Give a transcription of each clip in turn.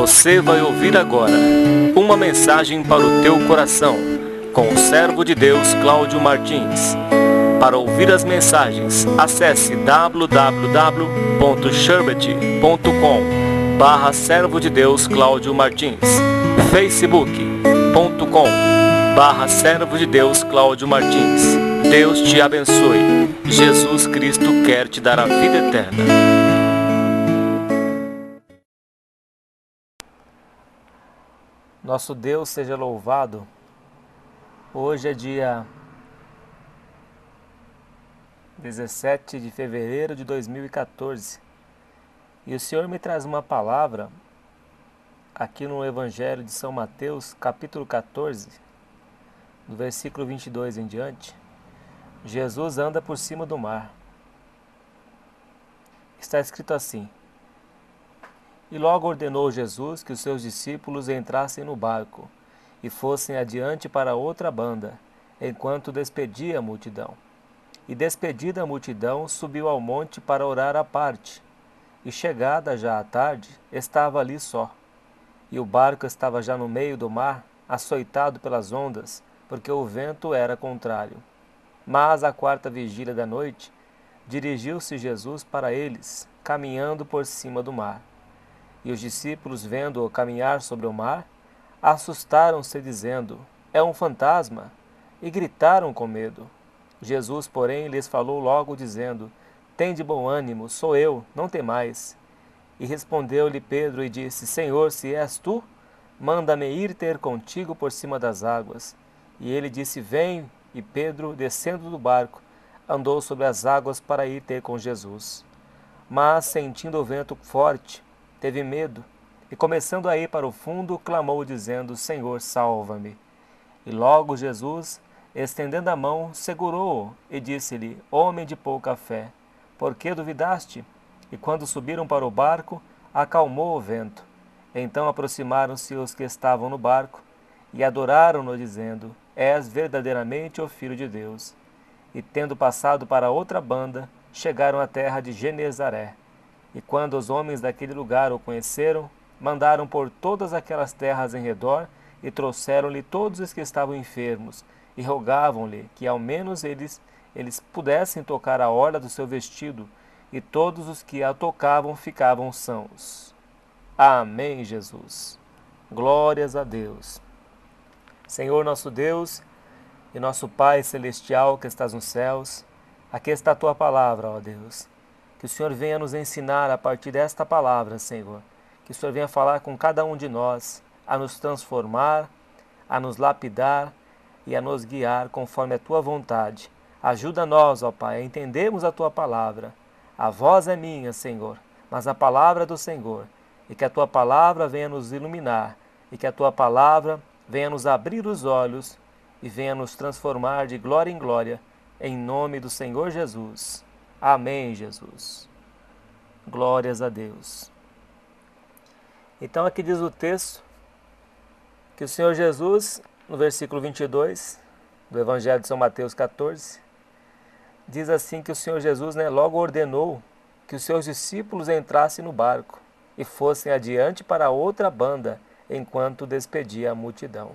Você vai ouvir agora uma mensagem para o teu coração, com o servo de Deus Cláudio Martins. Para ouvir as mensagens, acesse www.sherbet.com/servo de Deus Cláudio Martins, facebook.com/servo de Deus Cláudio Martins. Deus te abençoe. Jesus Cristo quer te dar a vida eterna. Nosso Deus seja louvado. Hoje é dia 17 de fevereiro de 2014 e o Senhor me traz uma palavra aqui no Evangelho de São Mateus, capítulo 14, do versículo 22 em diante. Jesus anda por cima do mar. Está escrito assim: E logo ordenou Jesus que os seus discípulos entrassem no barco e fossem adiante para outra banda, enquanto despedia a multidão. E despedida a multidão, subiu ao monte para orar à parte. E chegada já a tarde, estava ali só. E o barco estava já no meio do mar, açoitado pelas ondas, porque o vento era contrário. Mas à quarta vigília da noite, dirigiu-se Jesus para eles, caminhando por cima do mar. E os discípulos, vendo-o caminhar sobre o mar, assustaram-se, dizendo: É um fantasma! E gritaram com medo. Jesus, porém, lhes falou logo, dizendo: Tende bom ânimo, sou eu, não temais. E respondeu-lhe Pedro e disse: Senhor, se és tu, manda-me ir ter contigo por cima das águas. E ele disse: Vem. E Pedro, descendo do barco, andou sobre as águas para ir ter com Jesus. Mas, sentindo o vento forte, teve medo, e começando a ir para o fundo, clamou, dizendo: Senhor, salva-me. E logo Jesus, estendendo a mão, segurou-o e disse-lhe: Homem de pouca fé, por que duvidaste? E quando subiram para o barco, acalmou o vento. Então aproximaram-se os que estavam no barco e adoraram-no, dizendo: És verdadeiramente o Filho de Deus. E tendo passado para outra banda, chegaram à terra de Genezaré. E quando os homens daquele lugar o conheceram, mandaram por todas aquelas terras em redor e trouxeram-lhe todos os que estavam enfermos e rogavam-lhe que ao menos eles pudessem tocar a orla do seu vestido, e todos os que a tocavam ficavam sãos. Amém, Jesus. Glórias a Deus. Senhor nosso Deus e nosso Pai celestial que estás nos céus, aqui está a tua palavra, ó Deus. Que o Senhor venha nos ensinar a partir desta palavra, Senhor. Que o Senhor venha falar com cada um de nós, a nos transformar, a nos lapidar e a nos guiar conforme a tua vontade. Ajuda-nos, ó Pai, a entendermos a tua palavra. A voz é minha, Senhor, mas a palavra é do Senhor. E que a tua palavra venha nos iluminar, e que a tua palavra venha nos abrir os olhos e venha nos transformar de glória em glória, em nome do Senhor Jesus. Amém, Jesus. Glórias a Deus. Então aqui diz o texto que o Senhor Jesus, no versículo 22 do Evangelho de São Mateus 14, diz assim que o Senhor Jesus logo ordenou que os seus discípulos entrassem no barco e fossem adiante para outra banda, enquanto despedia a multidão.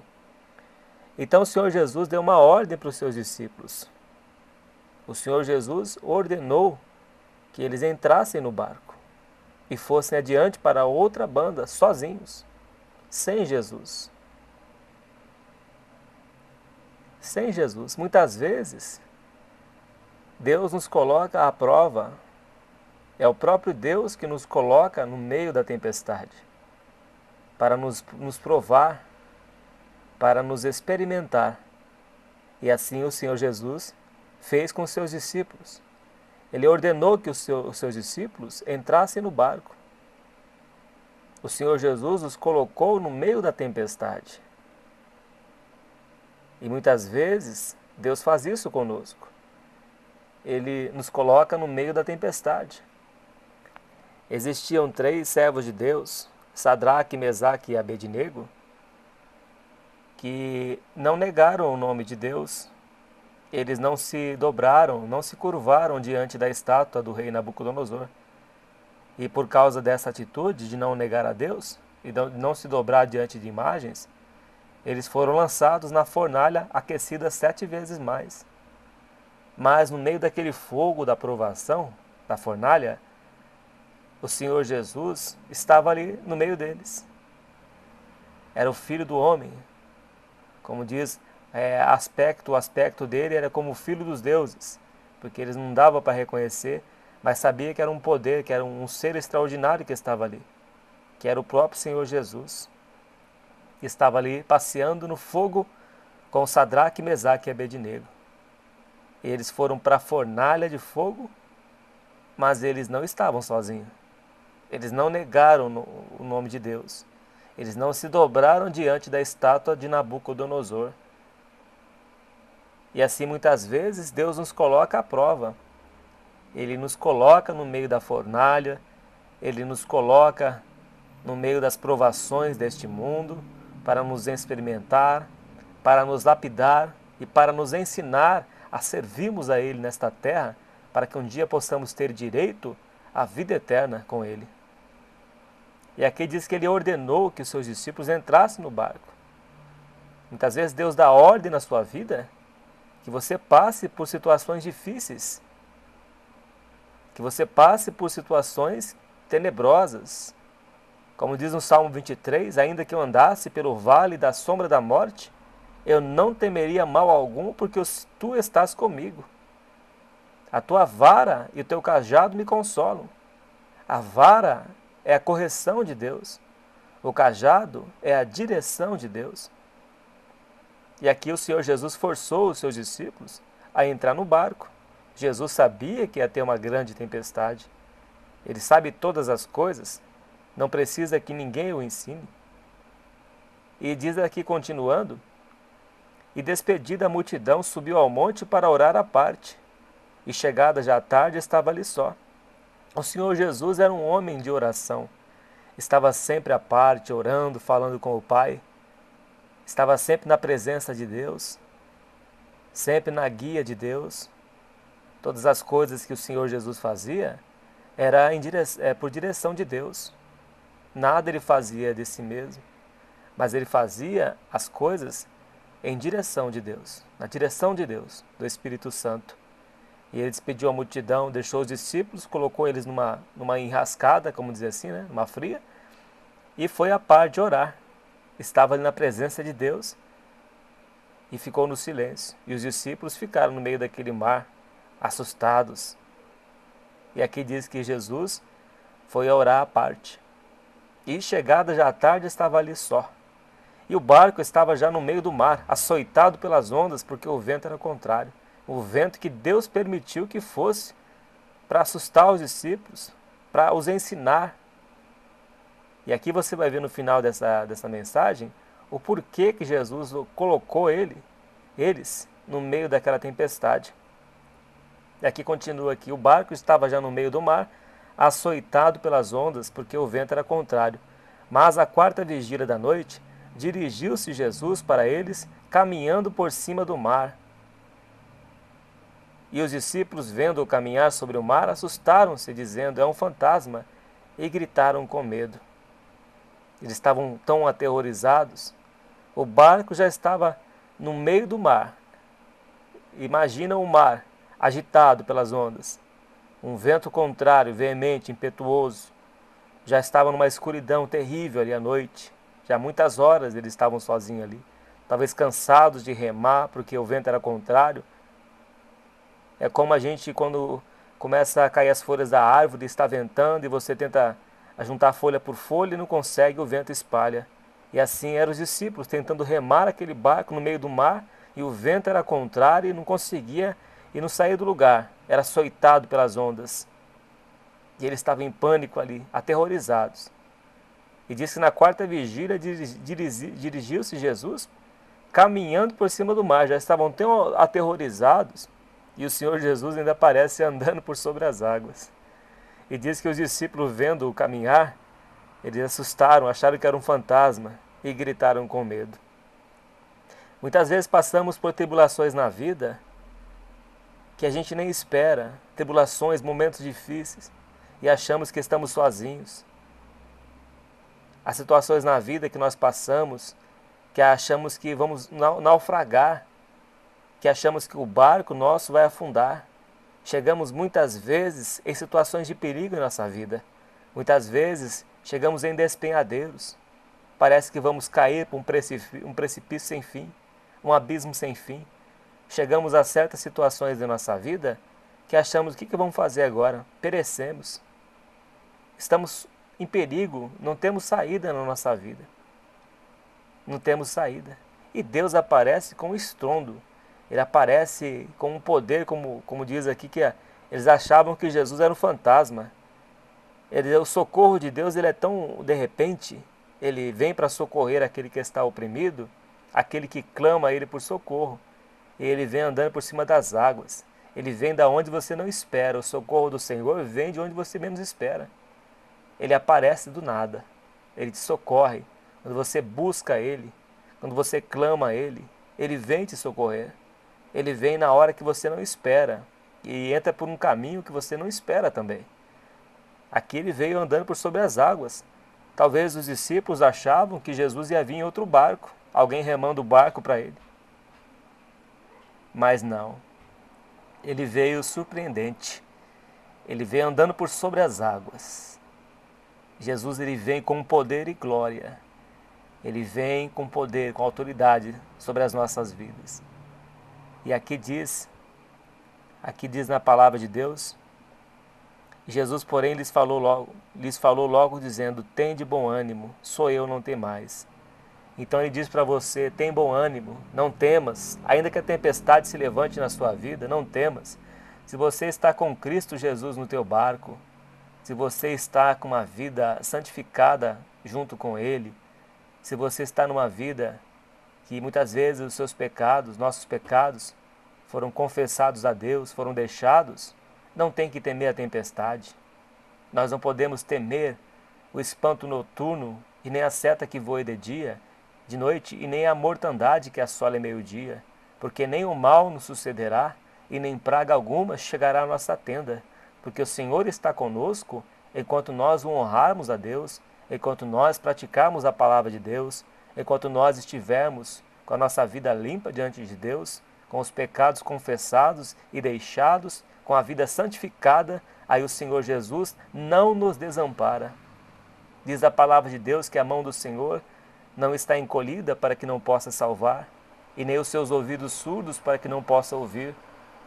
Então o Senhor Jesus deu uma ordem para os seus discípulos. O Senhor Jesus ordenou que eles entrassem no barco e fossem adiante para outra banda, sozinhos, sem Jesus. Sem Jesus. Muitas vezes, Deus nos coloca à prova. É o próprio Deus que nos coloca no meio da tempestade, para nos provar, para nos experimentar. E assim o Senhor Jesus fez com os seus discípulos. Ele ordenou que os seus discípulos entrassem no barco. O Senhor Jesus os colocou no meio da tempestade. E muitas vezes Deus faz isso conosco. Ele nos coloca no meio da tempestade. Existiam 3 servos de Deus, Sadraque, Mesaque e Abednego, que não negaram o nome de Deus. Eles não se dobraram, não se curvaram diante da estátua do rei Nabucodonosor. E por causa dessa atitude de não negar a Deus, e não se dobrar diante de imagens, eles foram lançados na fornalha aquecida 7 vezes mais. Mas no meio daquele fogo da provação, da fornalha, o Senhor Jesus estava ali no meio deles. Era o Filho do Homem. Como diz, o aspecto dele era como o Filho dos Deuses, porque eles não davam para reconhecer, mas sabia que era um poder, que era um ser extraordinário que estava ali, que era o próprio Senhor Jesus, que estava ali passeando no fogo com Sadraque, Mesaque e Abednego. Eles foram para a fornalha de fogo, mas eles não estavam sozinhos. Eles não negaram o nome de Deus. Eles não se dobraram diante da estátua de Nabucodonosor. E assim muitas vezes Deus nos coloca à prova. Ele nos coloca no meio da fornalha, Ele nos coloca no meio das provações deste mundo, para nos experimentar, para nos lapidar e para nos ensinar a servirmos a Ele nesta terra, para que um dia possamos ter direito à vida eterna com Ele. E aqui diz que Ele ordenou que os seus discípulos entrassem no barco. Muitas vezes Deus dá ordem na sua vida que você passe por situações difíceis, que você passe por situações tenebrosas. Como diz no Salmo 23, ainda que eu andasse pelo vale da sombra da morte, eu não temeria mal algum, porque tu estás comigo. A tua vara e o teu cajado me consolam. A vara é a correção de Deus. O cajado é a direção de Deus. E aqui o Senhor Jesus forçou os seus discípulos a entrar no barco. Jesus sabia que ia ter uma grande tempestade. Ele sabe todas as coisas, não precisa que ninguém o ensine. E diz aqui, continuando, e despedida a multidão, subiu ao monte para orar à parte. E chegada já a tarde, estava ali só. O Senhor Jesus era um homem de oração. Estava sempre à parte, orando, falando com o Pai. Estava sempre na presença de Deus, sempre na guia de Deus. Todas as coisas que o Senhor Jesus fazia era por direção de Deus. Nada ele fazia de si mesmo, mas ele fazia as coisas em direção de Deus, na direção de Deus, do Espírito Santo. E ele despediu a multidão, deixou os discípulos, colocou eles numa enrascada, como dizer assim, né? Numa fria, e foi à parte orar. Estava ali na presença de Deus e ficou no silêncio. E os discípulos ficaram no meio daquele mar, assustados. E aqui diz que Jesus foi a orar à parte. E chegada já à tarde, estava ali só. E o barco estava já no meio do mar, açoitado pelas ondas, porque o vento era contrário. O vento que Deus permitiu que fosse para assustar os discípulos, para os ensinar. E aqui você vai ver no final dessa mensagem o porquê que Jesus colocou eles no meio daquela tempestade. E aqui continua aqui, o barco estava já no meio do mar, açoitado pelas ondas, porque o vento era contrário. Mas à 4ª vigília da noite, dirigiu-se Jesus para eles, caminhando por cima do mar. E os discípulos, vendo-o caminhar sobre o mar, assustaram-se, dizendo, é um fantasma, e gritaram com medo. Eles estavam tão aterrorizados. O barco já estava no meio do mar. Imagina o mar agitado pelas ondas. Um vento contrário, veemente, impetuoso. Já estavam numa escuridão terrível ali à noite. Já muitas horas eles estavam sozinhos ali. Talvez cansados de remar, porque o vento era contrário. É como a gente, quando começa a cair as folhas da árvore, está ventando e você tenta juntar folha por folha e não consegue, o vento espalha. E assim eram os discípulos, tentando remar aquele barco no meio do mar, e o vento era contrário e não conseguia e não saía do lugar. Era açoitado pelas ondas. E eles estavam em pânico ali, aterrorizados. E diz que na 4ª vigília dirigiu-se Jesus caminhando por cima do mar. Já estavam tão aterrorizados. E o Senhor Jesus ainda aparece andando por sobre as águas. E diz que os discípulos, vendo-o caminhar, eles assustaram, acharam que era um fantasma e gritaram com medo. Muitas vezes passamos por tribulações na vida que a gente nem espera, tribulações, momentos difíceis, e achamos que estamos sozinhos. As situações na vida que nós passamos, que achamos que vamos naufragar, que achamos que o barco nosso vai afundar. Chegamos muitas vezes em situações de perigo em nossa vida. Muitas vezes chegamos em despenhadeiros. Parece que vamos cair para um precipício sem fim, um abismo sem fim. Chegamos a certas situações de nossa vida que achamos, o que vamos fazer agora? Perecemos. Estamos em perigo, não temos saída na nossa vida. Não temos saída. E Deus aparece com estrondo. Ele aparece com um poder, como diz aqui, que eles achavam que Jesus era um fantasma. O socorro de Deus ele é tão de repente, ele vem para socorrer aquele que está oprimido, aquele que clama a ele por socorro. E ele vem andando por cima das águas. Ele vem da onde você não espera. O socorro do Senhor vem de onde você menos espera. Ele aparece do nada. Ele te socorre. Quando você busca Ele, quando você clama a Ele, Ele vem te socorrer. Ele vem na hora que você não espera e entra por um caminho que você não espera também. Aqui ele veio andando por sobre as águas. Talvez os discípulos achavam que Jesus ia vir em outro barco, alguém remando o barco para ele. Mas não. Ele veio surpreendente. Ele veio andando por sobre as águas. Jesus ele vem com poder e glória. Ele vem com poder, com autoridade sobre as nossas vidas. E aqui diz na palavra de Deus, Jesus, porém, lhes falou logo dizendo, tem de bom ânimo, sou eu, não tem mais. Então ele diz para você, tem bom ânimo, não temas, ainda que a tempestade se levante na sua vida, não temas. Se você está com Cristo Jesus no teu barco, se você está com uma vida santificada junto com Ele, se você está numa vida que muitas vezes os seus pecados, nossos pecados, foram confessados a Deus, foram deixados, não tem que temer a tempestade. Nós não podemos temer o espanto noturno e nem a seta que voe de noite, e nem a mortandade que assola meio-dia, porque nem o mal nos sucederá e nem praga alguma chegará à nossa tenda, porque o Senhor está conosco enquanto nós o honrarmos a Deus, enquanto nós praticarmos a palavra de Deus, enquanto nós estivermos com a nossa vida limpa diante de Deus, com os pecados confessados e deixados, com a vida santificada, aí o Senhor Jesus não nos desampara. Diz a palavra de Deus que a mão do Senhor não está encolhida para que não possa salvar, e nem os seus ouvidos surdos para que não possa ouvir,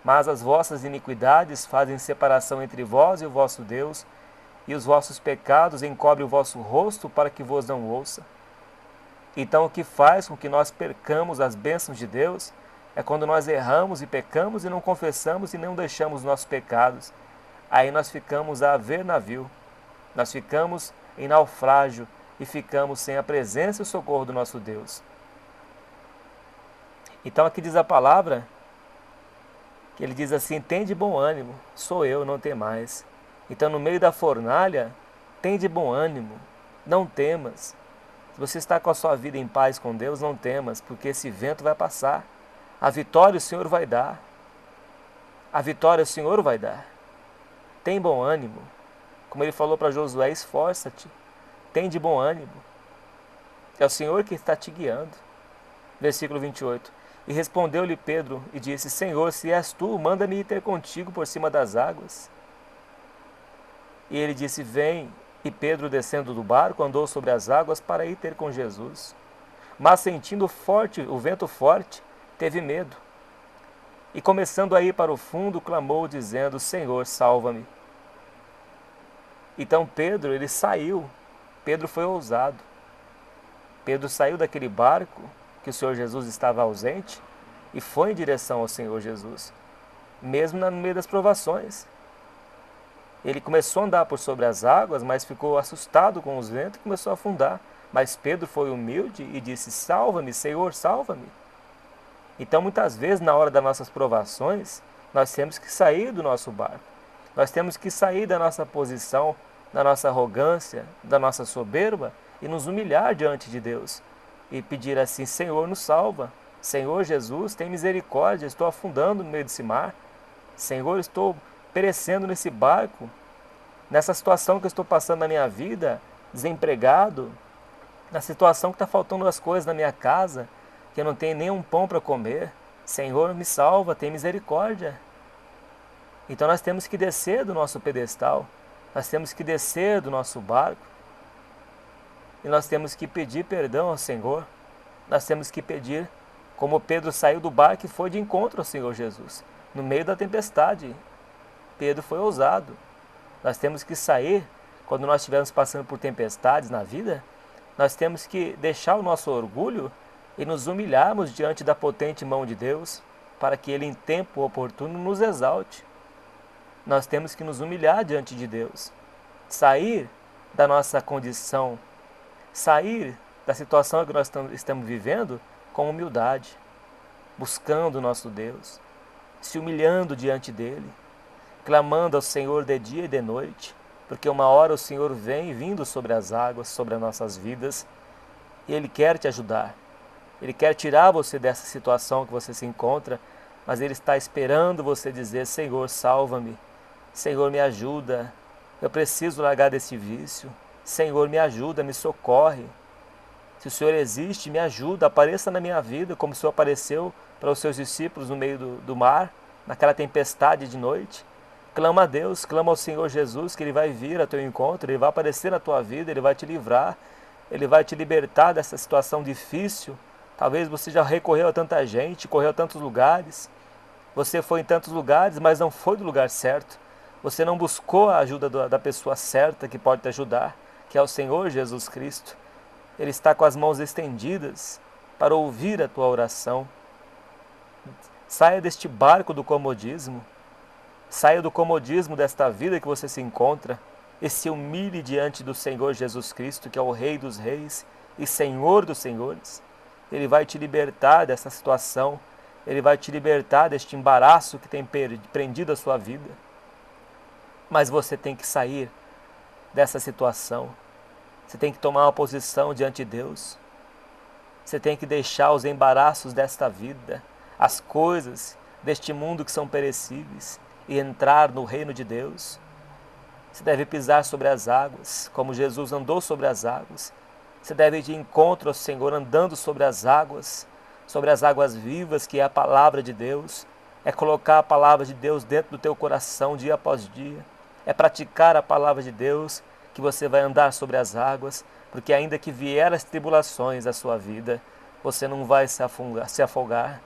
mas as vossas iniquidades fazem separação entre vós e o vosso Deus, e os vossos pecados encobrem o vosso rosto para que vos não ouça. Então o que faz com que nós percamos as bênçãos de Deus é quando nós erramos e pecamos e não confessamos e não deixamos nossos pecados. Aí nós ficamos a ver navio, nós ficamos em naufrágio e ficamos sem a presença e o socorro do nosso Deus. Então aqui diz a palavra, que ele diz assim, tem de bom ânimo, sou eu, não tem mais. Então no meio da fornalha, tem de bom ânimo, não temas. Se você está com a sua vida em paz com Deus, não temas, porque esse vento vai passar. A vitória o Senhor vai dar. A vitória o Senhor vai dar. Tem bom ânimo. Como ele falou para Josué, esforça-te. Tem de bom ânimo. É o Senhor que está te guiando. Versículo 28. E respondeu-lhe Pedro e disse, Senhor, se és tu, manda-me ir ter contigo por cima das águas. E ele disse, vem. E Pedro, descendo do barco, andou sobre as águas para ir ter com Jesus. Mas sentindo o vento forte, teve medo. E começando a ir para o fundo, clamou, dizendo, Senhor, salva-me. Então Pedro, ele saiu. Pedro foi ousado. Pedro saiu daquele barco, que o Senhor Jesus estava ausente, e foi em direção ao Senhor Jesus, mesmo no meio das provações. Ele começou a andar por sobre as águas, mas ficou assustado com os ventos e começou a afundar. Mas Pedro foi humilde e disse, salva-me, Senhor, salva-me. Então, muitas vezes, na hora das nossas provações, nós temos que sair do nosso barco. Nós temos que sair da nossa posição, da nossa arrogância, da nossa soberba e nos humilhar diante de Deus. E pedir assim, Senhor, nos salva. Senhor Jesus, tem misericórdia, estou afundando no meio desse mar. Senhor, estou perecendo nesse barco, nessa situação que eu estou passando na minha vida, desempregado, Na situação que está faltando as coisas na minha casa, que eu não tenho nem um pão para comer, Senhor, me salva, tem misericórdia. Então nós temos que descer do nosso pedestal, nós temos que descer do nosso barco, e nós temos que pedir perdão ao Senhor, nós temos que pedir, como Pedro saiu do barco e foi de encontro ao Senhor Jesus, no meio da tempestade. Pedro foi ousado. Nós temos que sair, quando nós estivermos passando por tempestades na vida, nós temos que deixar o nosso orgulho e nos humilharmos diante da potente mão de Deus, para que Ele em tempo oportuno nos exalte. Nós temos que nos humilhar diante de Deus, sair da nossa condição, sair da situação que nós estamos vivendo com humildade, buscando o nosso Deus, se humilhando diante dEle, clamando ao Senhor de dia e de noite, porque uma hora o Senhor vem vindo sobre as águas, sobre as nossas vidas, e Ele quer te ajudar. Ele quer tirar você dessa situação que você se encontra, mas Ele está esperando você dizer: Senhor, salva-me, Senhor, me ajuda, eu preciso largar desse vício, Senhor, me ajuda, me socorre. Se o Senhor existe, me ajuda, apareça na minha vida, como o Senhor apareceu para os seus discípulos no meio do mar, naquela tempestade de noite. Clama a Deus, clama ao Senhor Jesus, que Ele vai vir ao teu encontro, Ele vai aparecer na tua vida, Ele vai te livrar, Ele vai te libertar dessa situação difícil. Talvez você já recorreu a tanta gente, correu a tantos lugares, você foi em tantos lugares, mas não foi do lugar certo. Você não buscou a ajuda da pessoa certa que pode te ajudar, que é o Senhor Jesus Cristo. Ele está com as mãos estendidas para ouvir a tua oração. Saia deste barco do comodismo. Saia do comodismo desta vida que você se encontra e se humilhe diante do Senhor Jesus Cristo, que é o Rei dos Reis e Senhor dos Senhores. Ele vai te libertar dessa situação. Ele vai te libertar deste embaraço que tem prendido a sua vida. Mas você tem que sair dessa situação. Você tem que tomar uma posição diante de Deus. Você tem que deixar os embaraços desta vida, as coisas deste mundo que são perecíveis, e entrar no reino de Deus. Você deve pisar sobre as águas, como Jesus andou sobre as águas. Você deve ir de encontro ao Senhor andando sobre as águas vivas, que é a palavra de Deus. É colocar a palavra de Deus dentro do teu coração dia após dia. É praticar a palavra de Deus, que você vai andar sobre as águas, porque ainda que vier as tribulações à sua vida, você não vai se afogar.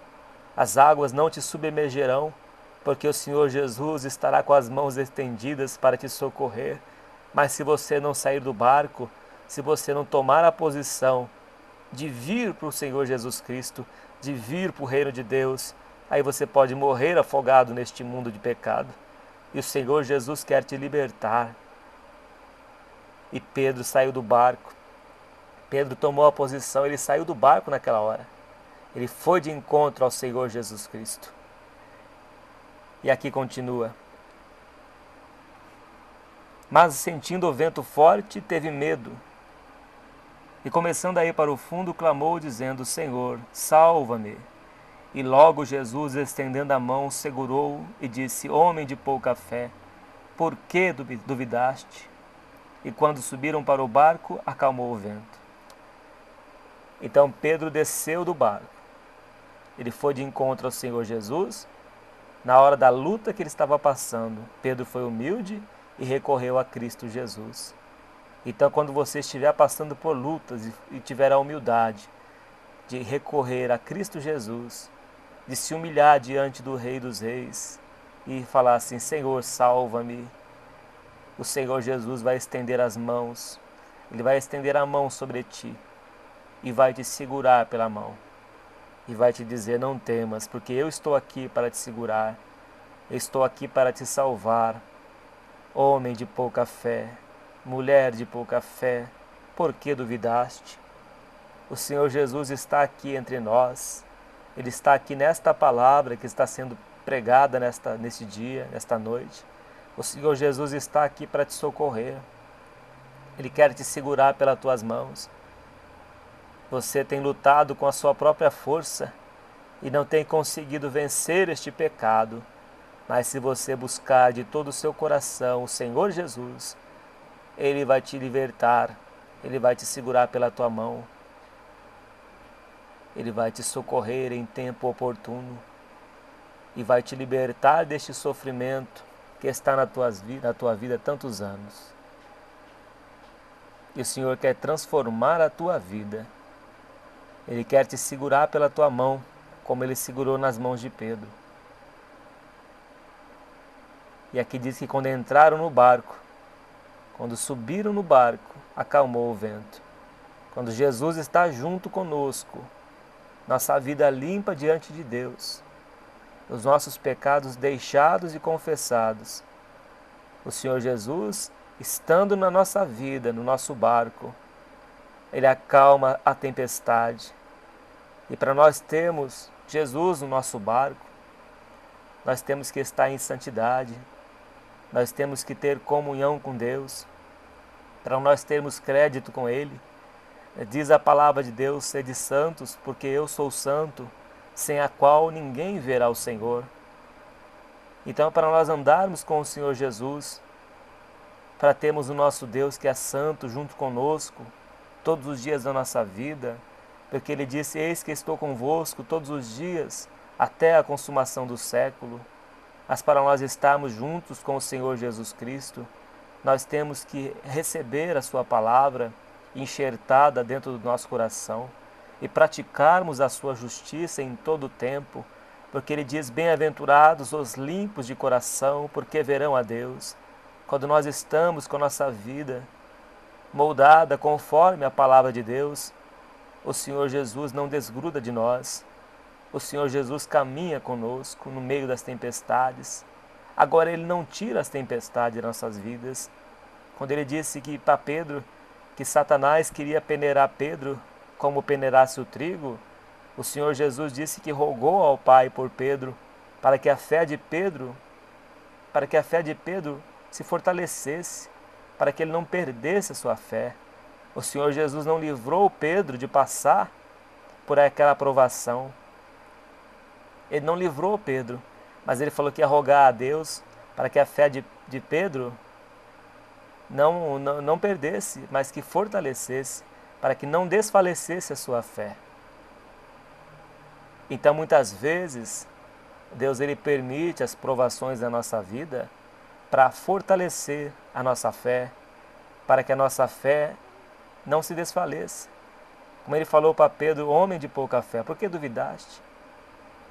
As águas não te submergerão, porque o Senhor Jesus estará com as mãos estendidas para te socorrer. Mas se você não sair do barco, se você não tomar a posição de vir para o Senhor Jesus Cristo, de vir para o reino de Deus, aí você pode morrer afogado neste mundo de pecado. E o Senhor Jesus quer te libertar. E Pedro saiu do barco. Pedro tomou a posição, ele saiu do barco naquela hora. Ele foi de encontro ao Senhor Jesus Cristo. E aqui continua. Mas sentindo o vento forte, teve medo. E começando a ir para o fundo, clamou dizendo: Senhor, salva-me. E logo Jesus, estendendo a mão, segurou-o e disse: Homem de pouca fé, por que duvidaste? E quando subiram para o barco, acalmou o vento. Então Pedro desceu do barco. Ele foi de encontro ao Senhor Jesus. Na hora da luta que ele estava passando, Pedro foi humilde e recorreu a Cristo Jesus. Então, quando você estiver passando por lutas e tiver a humildade de recorrer a Cristo Jesus, de se humilhar diante do Rei dos Reis e falar assim: Senhor, salva-me. O Senhor Jesus vai estender as mãos, Ele vai estender a mão sobre ti e vai te segurar pela mão. E vai te dizer: não temas, porque eu estou aqui para te segurar, eu estou aqui para te salvar. Homem de pouca fé, mulher de pouca fé, por que duvidaste? O Senhor Jesus está aqui entre nós, Ele está aqui nesta palavra que está sendo pregada neste dia, nesta noite. O Senhor Jesus está aqui para te socorrer. Ele quer te segurar pelas tuas mãos. Você tem lutado com a sua própria força e não tem conseguido vencer este pecado. Mas se você buscar de todo o seu coração o Senhor Jesus, Ele vai te libertar, Ele vai te segurar pela tua mão. Ele vai te socorrer em tempo oportuno e vai te libertar deste sofrimento que está na tua vida há tantos anos. E o Senhor quer transformar a tua vida. Ele quer te segurar pela tua mão, como Ele segurou nas mãos de Pedro. E aqui diz que quando entraram no barco, quando subiram no barco, acalmou o vento. Quando Jesus está junto conosco, nossa vida limpa diante de Deus, os nossos pecados deixados e confessados, o Senhor Jesus, estando na nossa vida, no nosso barco, Ele acalma a tempestade. E para nós termos Jesus no nosso barco, nós temos que estar em santidade, nós temos que ter comunhão com Deus, para nós termos crédito com Ele. Diz a palavra de Deus: sede santos, porque eu sou santo, sem a qual ninguém verá o Senhor. Então, para nós andarmos com o Senhor Jesus, para termos o nosso Deus que é santo junto conosco, todos os dias da nossa vida, porque Ele disse: eis que estou convosco todos os dias, até a consumação do século. Mas para nós estarmos juntos com o Senhor Jesus Cristo, nós temos que receber a Sua palavra enxertada dentro do nosso coração e praticarmos a Sua justiça em todo o tempo, porque Ele diz: bem-aventurados os limpos de coração, porque verão a Deus. Quando nós estamos com a nossa vida moldada conforme a palavra de Deus, o Senhor Jesus não desgruda de nós. O Senhor Jesus caminha conosco no meio das tempestades. Agora Ele não tira as tempestades de nossas vidas. Quando Ele disse que para Pedro, que Satanás queria peneirar Pedro como peneirasse o trigo, o Senhor Jesus disse que rogou ao Pai por Pedro, para que a fé de Pedro se fortalecesse, para que ele não perdesse a sua fé. O Senhor Jesus não livrou Pedro de passar por aquela provação. Ele não livrou Pedro, mas ele falou que ia rogar a Deus para que a fé de Pedro não perdesse, mas que fortalecesse, para que não desfalecesse a sua fé. Então, muitas vezes, Deus ele permite as provações da nossa vida para fortalecer a nossa fé, para que a nossa fé não se desfaleça. Como Ele falou para Pedro: homem de pouca fé, por que duvidaste?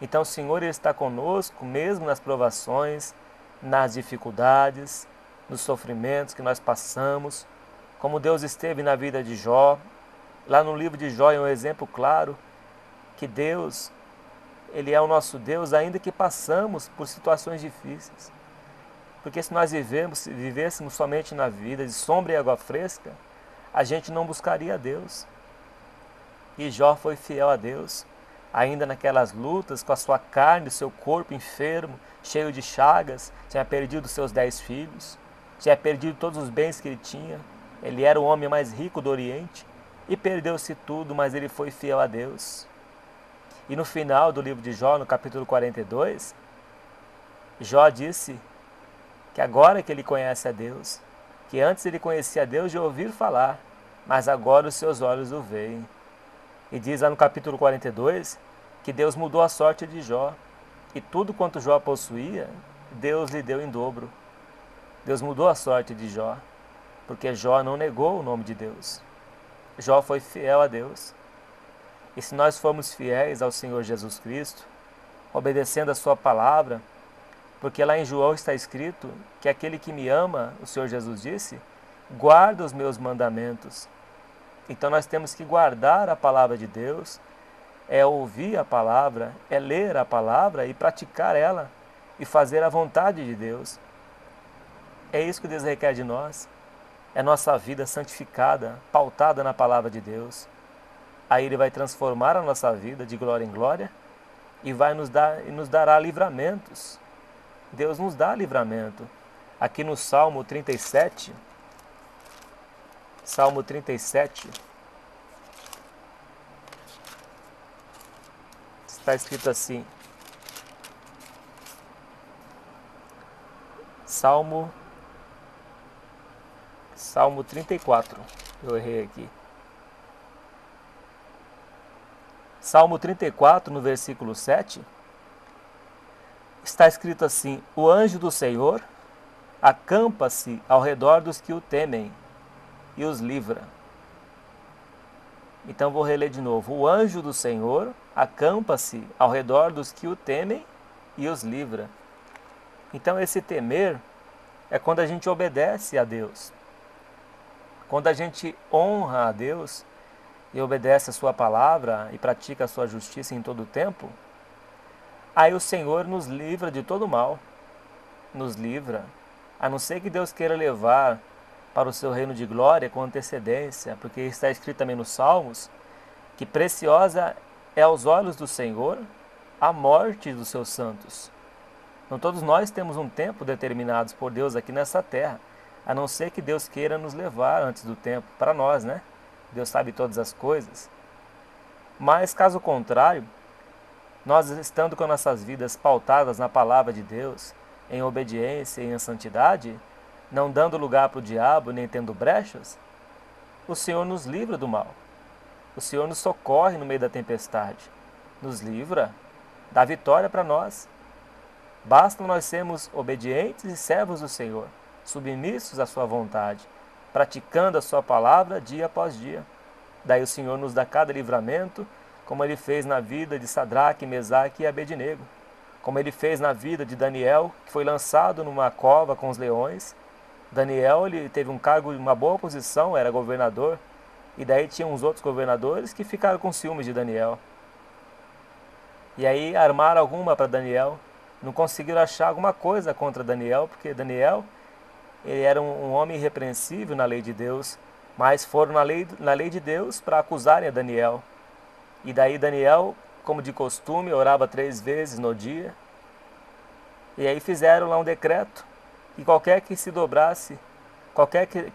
Então o Senhor Ele está conosco, mesmo nas provações, nas dificuldades, nos sofrimentos que nós passamos, como Deus esteve na vida de Jó. Lá no livro de Jó é um exemplo claro que Deus, Ele é o nosso Deus, ainda que passamos por situações difíceis. Porque se nós vivêssemos somente na vida de sombra e água fresca, a gente não buscaria a Deus. E Jó foi fiel a Deus, ainda naquelas lutas, com a sua carne, o seu corpo enfermo, cheio de chagas, tinha perdido seus 10 filhos, tinha perdido todos os bens que ele tinha. Ele era o homem mais rico do Oriente e perdeu-se tudo, mas ele foi fiel a Deus. E no final do livro de Jó, no capítulo 42, Jó disse que agora que ele conhece a Deus, que antes ele conhecia a Deus de ouvir falar, mas agora os seus olhos o veem. E diz lá no capítulo 42 que Deus mudou a sorte de Jó, e tudo quanto Jó possuía, Deus lhe deu em dobro. Deus mudou a sorte de Jó, porque Jó não negou o nome de Deus. Jó foi fiel a Deus. E se nós formos fiéis ao Senhor Jesus Cristo, obedecendo a sua palavra, porque lá em João está escrito que aquele que me ama, o Senhor Jesus disse, guarda os meus mandamentos. Então nós temos que guardar a palavra de Deus, é ouvir a palavra, é ler a palavra e praticar ela, e fazer a vontade de Deus. É isso que Deus requer de nós, é nossa vida santificada, pautada na palavra de Deus. Aí Ele vai transformar a nossa vida de glória em glória e nos dará livramentos. Deus nos dá livramento. Aqui no Salmo 37, está escrito assim, Salmo 34. Eu errei aqui. Salmo 34, no versículo 7, está escrito assim: o anjo do Senhor acampa-se ao redor dos que o temem e os livra. Então vou reler de novo. O anjo do Senhor acampa-se ao redor dos que o temem e os livra. Então esse temer é quando a gente obedece a Deus. Quando a gente honra a Deus e obedece a sua palavra e pratica a sua justiça em todo o tempo, aí o Senhor nos livra de todo mal. Nos livra. A não ser que Deus queira levar para o seu reino de glória com antecedência, porque está escrito também nos Salmos, que preciosa é aos olhos do Senhor a morte dos seus santos. Então todos nós temos um tempo determinado por Deus aqui nessa terra, a não ser que Deus queira nos levar antes do tempo, para nós, né? Deus sabe todas as coisas. Mas caso contrário, nós estando com nossas vidas pautadas na palavra de Deus, em obediência e em santidade, não dando lugar para o diabo nem tendo brechas, o Senhor nos livra do mal. O Senhor nos socorre no meio da tempestade, nos livra, dá vitória para nós. Basta nós sermos obedientes e servos do Senhor, submissos à sua vontade, praticando a sua palavra dia após dia. Daí o Senhor nos dá cada livramento, como Ele fez na vida de Sadraque, Mesaque e Abednego, como Ele fez na vida de Daniel, que foi lançado numa cova com os leões. Daniel, ele teve um cargo, uma boa posição, era governador, e daí tinha uns outros governadores que ficaram com ciúmes de Daniel. E aí armaram alguma para Daniel, não conseguiram achar alguma coisa contra Daniel, porque Daniel, ele era um homem irrepreensível na lei de Deus, mas foram na lei de Deus para acusarem a Daniel. E daí Daniel, como de costume, orava 3 vezes no dia, e aí fizeram lá um decreto, que qualquer que se dobrasse, qualquer que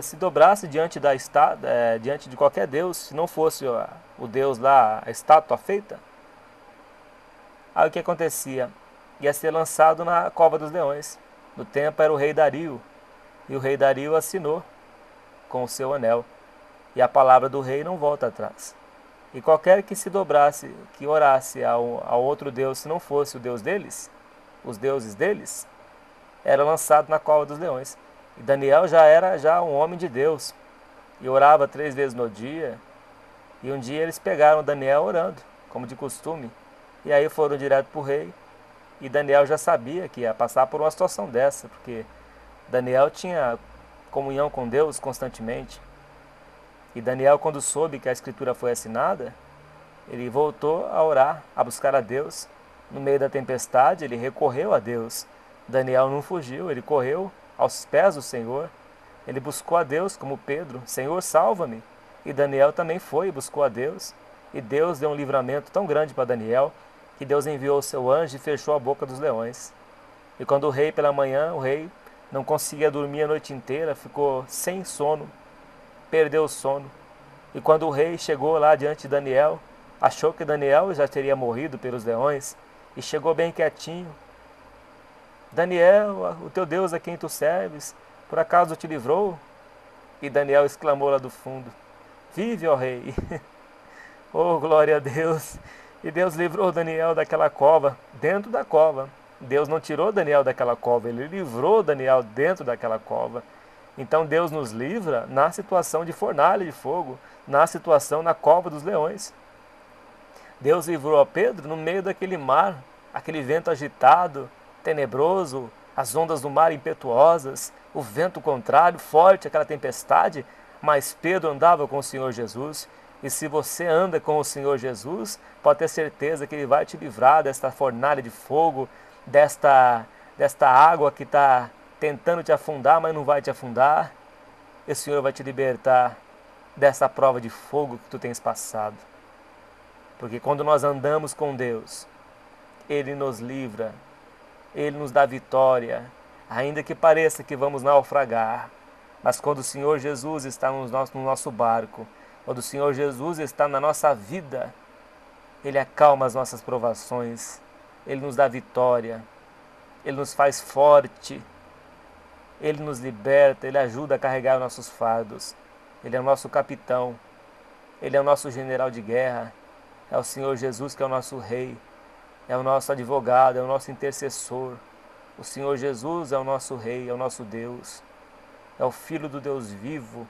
se dobrasse diante diante de qualquer Deus, se não fosse o Deus lá, a estátua feita, aí o que acontecia? Ia ser lançado na cova dos leões. No tempo era o rei Dario, e o rei Dario assinou com o seu anel, e a palavra do rei não volta atrás. E qualquer que se dobrasse, que orasse ao outro Deus, se não fosse o Deus deles, os deuses deles, era lançado na cova dos leões. E Daniel já era um homem de Deus, e orava 3 vezes no dia, e um dia eles pegaram Daniel orando, como de costume, e aí foram direto para o rei, e Daniel já sabia que ia passar por uma situação dessa, porque Daniel tinha comunhão com Deus constantemente. E Daniel, quando soube que a escritura foi assinada, ele voltou a orar, a buscar a Deus. No meio da tempestade, ele recorreu a Deus. Daniel não fugiu, ele correu aos pés do Senhor. Ele buscou a Deus, como Pedro: Senhor, salva-me. E Daniel também foi e buscou a Deus. E Deus deu um livramento tão grande para Daniel, que Deus enviou o seu anjo e fechou a boca dos leões. E quando o rei, pela manhã, o rei não conseguia dormir a noite inteira, ficou sem sono, perdeu o sono. E quando o rei chegou lá diante de Daniel, achou que Daniel já teria morrido pelos leões, e chegou bem quietinho. Daniel, o teu Deus a quem tu serves, por acaso te livrou? E Daniel exclamou lá do fundo: vive, ó rei! Oh, glória a Deus! E Deus livrou Daniel daquela cova, dentro da cova. Deus não tirou Daniel daquela cova, Ele livrou Daniel dentro daquela cova. Então Deus nos livra na situação de fornalha de fogo, na situação na cova dos leões. Deus livrou a Pedro no meio daquele mar, aquele vento agitado, tenebroso, as ondas do mar impetuosas, o vento contrário, forte, aquela tempestade, mas Pedro andava com o Senhor Jesus. E se você anda com o Senhor Jesus, pode ter certeza que Ele vai te livrar desta fornalha de fogo, desta água que está tentando te afundar, mas não vai te afundar. E o Senhor vai te libertar dessa prova de fogo que tu tens passado. Porque quando nós andamos com Deus, Ele nos livra, Ele nos dá vitória, ainda que pareça que vamos naufragar. Mas quando o Senhor Jesus está no nosso barco, quando o Senhor Jesus está na nossa vida, Ele acalma as nossas provações, Ele nos dá vitória, Ele nos faz forte. Ele nos liberta, Ele ajuda a carregar nossos fardos. Ele é o nosso capitão, Ele é o nosso general de guerra, é o Senhor Jesus que é o nosso rei, é o nosso advogado, é o nosso intercessor. O Senhor Jesus é o nosso rei, é o nosso Deus, é o Filho do Deus vivo,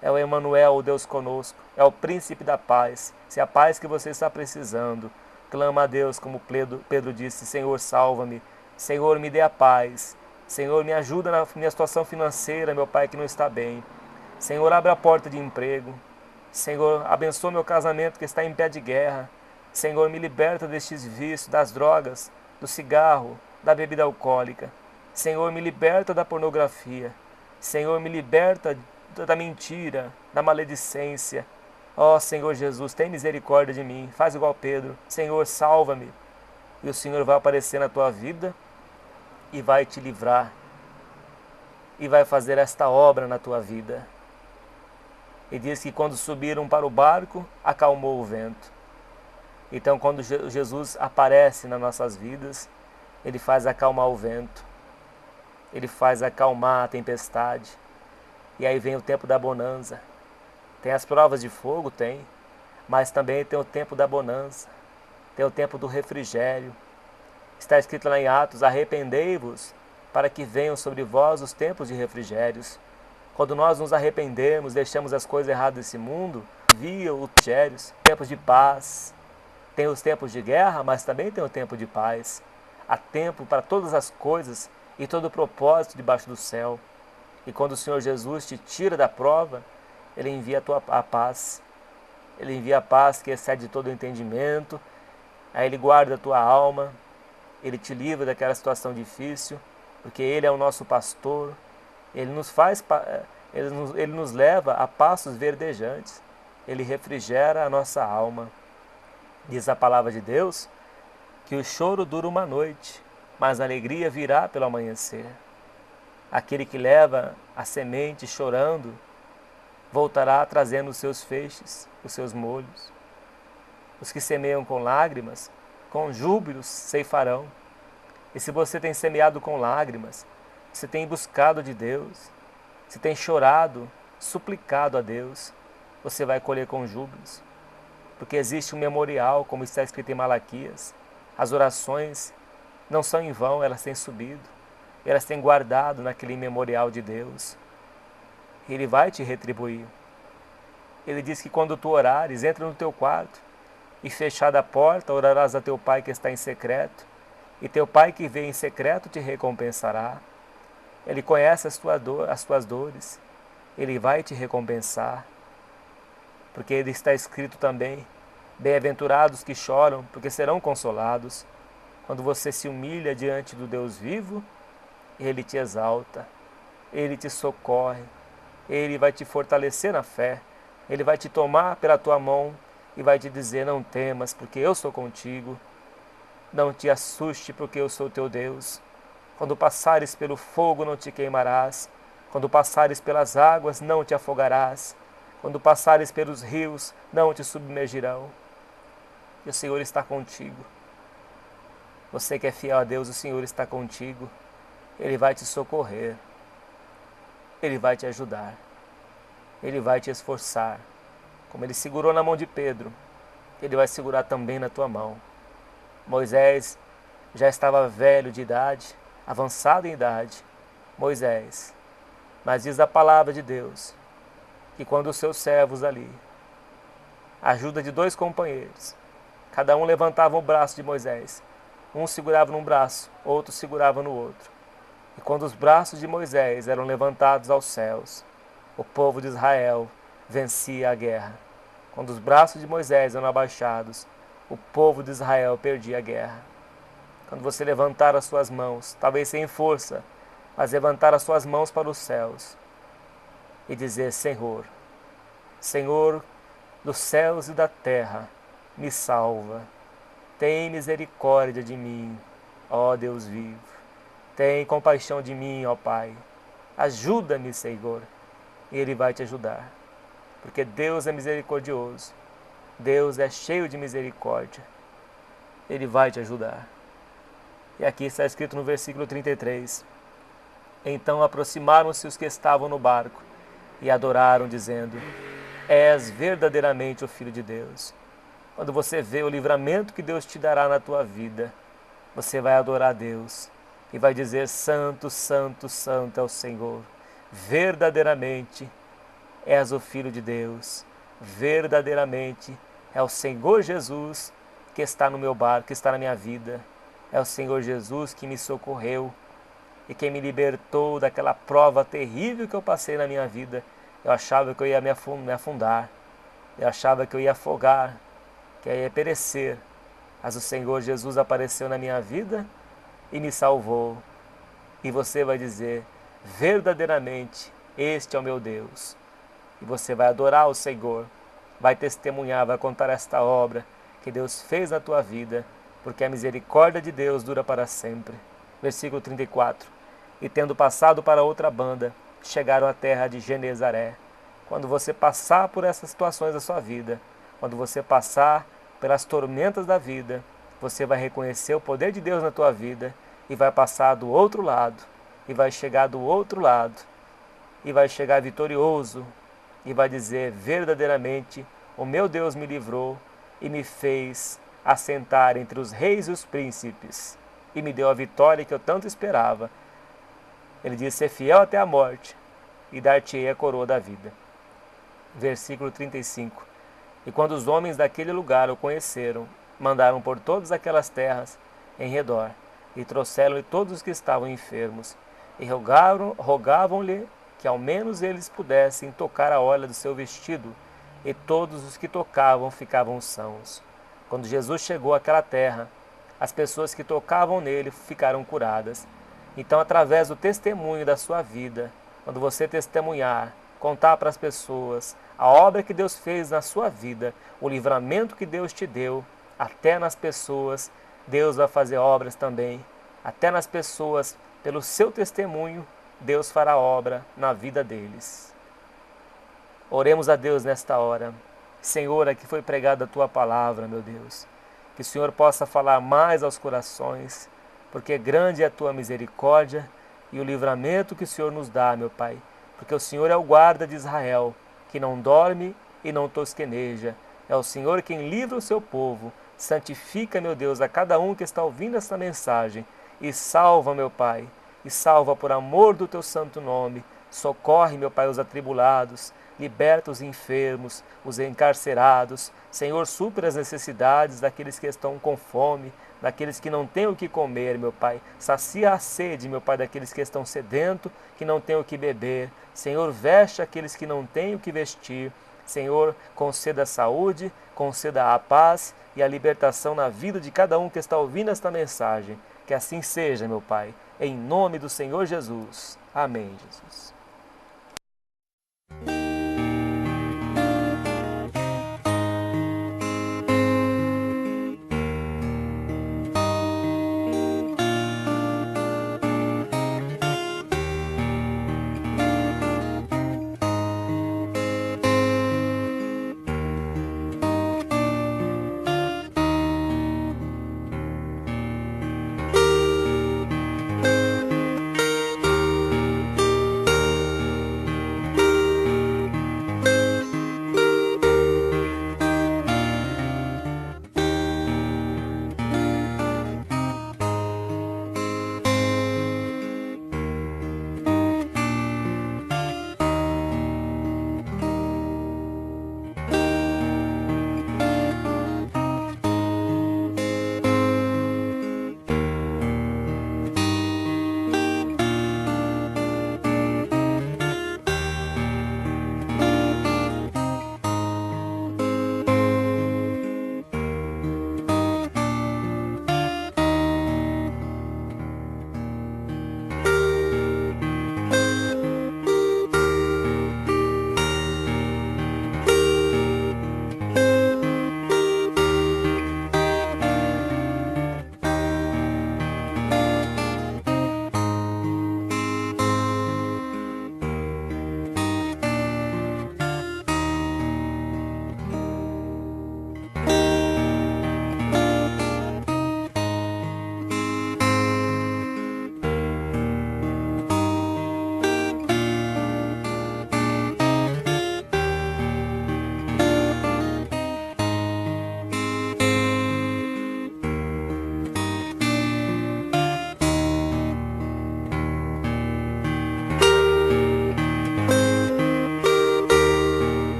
é o Emanuel, o Deus conosco, é o príncipe da paz. Se é a paz que você está precisando, clama a Deus, como Pedro disse: Senhor, salva-me, Senhor, me dê a paz, Senhor, me ajuda na minha situação financeira, meu Pai, que não está bem. Senhor, abre a porta de emprego. Senhor, abençoa meu casamento que está em pé de guerra. Senhor, me liberta destes vícios, das drogas, do cigarro, da bebida alcoólica. Senhor, me liberta da pornografia. Senhor, me liberta da mentira, da maledicência. Ó Senhor Jesus, tem misericórdia de mim. Faz igual Pedro. Senhor, salva-me. E o Senhor vai aparecer na tua vida e vai te livrar. E vai fazer esta obra na tua vida. E diz que quando subiram para o barco, acalmou o vento. Então, quando Jesus aparece nas nossas vidas, Ele faz acalmar o vento. Ele faz acalmar a tempestade. E aí vem o tempo da bonança. Tem as provas de fogo? Tem. Mas também tem o tempo da bonança. Tem o tempo do refrigério. Está escrito lá em Atos: arrependei-vos, para que venham sobre vós os tempos de refrigérios. Quando nós nos arrependemos, deixamos as coisas erradas desse mundo, via os refrigérios, tempos de paz. Tem os tempos de guerra, mas também tem o tempo de paz. Há tempo para todas as coisas e todo o propósito debaixo do céu. E quando o Senhor Jesus te tira da prova, Ele envia a paz. Ele envia a paz que excede todo o entendimento. Aí Ele guarda a tua alma. Ele te livra daquela situação difícil, porque Ele é o nosso pastor. Ele nos leva a passos verdejantes. Ele refrigera a nossa alma. Diz a palavra de Deus que o choro dura uma noite, mas a alegria virá pelo amanhecer. Aquele que leva a semente chorando, voltará trazendo os seus feixes, os seus molhos. Os que semeiam com lágrimas, com júbilos ceifarão. E se você tem semeado com lágrimas, você tem buscado de Deus, você tem chorado, suplicado a Deus, você vai colher com júbilos. Porque existe um memorial, como está escrito em Malaquias. As orações não são em vão, elas têm subido. Elas têm guardado naquele memorial de Deus. Ele vai te retribuir. Ele diz que quando tu orares, entra no teu quarto e fechada a porta, orarás a teu Pai que está em secreto. E teu Pai que vê em secreto te recompensará. Ele conhece as tuas dores. Ele vai te recompensar. Porque ele está escrito também: bem-aventurados que choram, porque serão consolados. Quando você se humilha diante do Deus vivo, Ele te exalta, Ele te socorre, Ele vai te fortalecer na fé, Ele vai te tomar pela tua mão e vai te dizer: não temas, porque eu sou contigo. Não te assuste, porque eu sou teu Deus. Quando passares pelo fogo, não te queimarás. Quando passares pelas águas, não te afogarás. Quando passares pelos rios, não te submergirão. E o Senhor está contigo. Você que é fiel a Deus, o Senhor está contigo. Ele vai te socorrer. Ele vai te ajudar. Ele vai te esforçar. Como Ele segurou na mão de Pedro, Ele vai segurar também na tua mão. Moisés já estava velho de idade, avançado em idade. Moisés. Mas diz a palavra de Deus que quando os seus servos ali, a ajuda de 2 companheiros, cada um levantava o braço de Moisés. Um segurava num braço, outro segurava no outro. E quando os braços de Moisés eram levantados aos céus, o povo de Israel vencia a guerra. Quando os braços de Moisés eram abaixados, o povo de Israel perdia a guerra. Quando você levantar as suas mãos, talvez sem força, mas levantar as suas mãos para os céus e dizer: Senhor, Senhor dos céus e da terra, me salva. Tem misericórdia de mim, ó Deus vivo. Tem compaixão de mim, ó Pai. Ajuda-me, Senhor. E Ele vai te ajudar. Porque Deus é misericordioso. Deus é cheio de misericórdia. Ele vai te ajudar. E aqui está escrito no versículo 33. Então aproximaram-se os que estavam no barco e adoraram, dizendo: És verdadeiramente o Filho de Deus. Quando você vê o livramento que Deus te dará na tua vida, você vai adorar a Deus e vai dizer: Santo, Santo, Santo é o Senhor. Verdadeiramente és o Filho de Deus. Verdadeiramente é o Senhor Jesus que está no meu barco, que está na minha vida. É o Senhor Jesus que me socorreu e quem me libertou daquela prova terrível que eu passei na minha vida. Eu achava que eu ia me afundar, eu achava que eu ia afogar, que eu ia perecer. Mas o Senhor Jesus apareceu na minha vida e me salvou. E você vai dizer: verdadeiramente, este é o meu Deus. E você vai adorar o Senhor, vai testemunhar, vai contar esta obra que Deus fez na tua vida, porque a misericórdia de Deus dura para sempre. Versículo 34. E tendo passado para outra banda, chegaram à terra de Genezaré. Quando você passar por essas situações da sua vida, quando você passar pelas tormentas da vida, você vai reconhecer o poder de Deus na tua vida e vai passar do outro lado, e vai chegar do outro lado, e vai chegar vitorioso, e vai dizer: verdadeiramente o meu Deus me livrou e me fez assentar entre os reis e os príncipes, e me deu a vitória que eu tanto esperava. Ele diz: ser fiel até a morte, e dar-te-ei a coroa da vida. Versículo 35. E quando os homens daquele lugar o conheceram, mandaram por todas aquelas terras em redor, e trouxeram-lhe todos os que estavam enfermos, e rogavam-lhe que ao menos eles pudessem tocar a orla do seu vestido, e todos os que tocavam ficavam sãos. Quando Jesus chegou àquela terra, as pessoas que tocavam nele ficaram curadas. Então, através do testemunho da sua vida, quando você testemunhar, contar para as pessoas a obra que Deus fez na sua vida, o livramento que Deus te deu, até nas pessoas, Deus vai fazer obras também. Até nas pessoas, pelo seu testemunho, Deus fará obra na vida deles. Oremos a Deus nesta hora. Senhor, aqui foi pregada a Tua palavra, meu Deus. Que o Senhor possa falar mais aos corações, porque grande é a Tua misericórdia e o livramento que o Senhor nos dá, meu Pai. Porque o Senhor é o guarda de Israel, que não dorme e não tosqueneja. É o Senhor quem livra o seu povo. Santifica, meu Deus, a cada um que está ouvindo esta mensagem. E salva, meu Pai, e salva por amor do Teu santo nome. Socorre, meu Pai, os atribulados, liberta os enfermos, os encarcerados. Senhor, supre as necessidades daqueles que estão com fome, daqueles que não têm o que comer, meu Pai. Sacia a sede, meu Pai, daqueles que estão sedentos, que não têm o que beber. Senhor, veste aqueles que não têm o que vestir. Senhor, conceda a saúde, conceda a paz e a libertação na vida de cada um que está ouvindo esta mensagem. Que assim seja, meu Pai, em nome do Senhor Jesus. Amém, Jesus.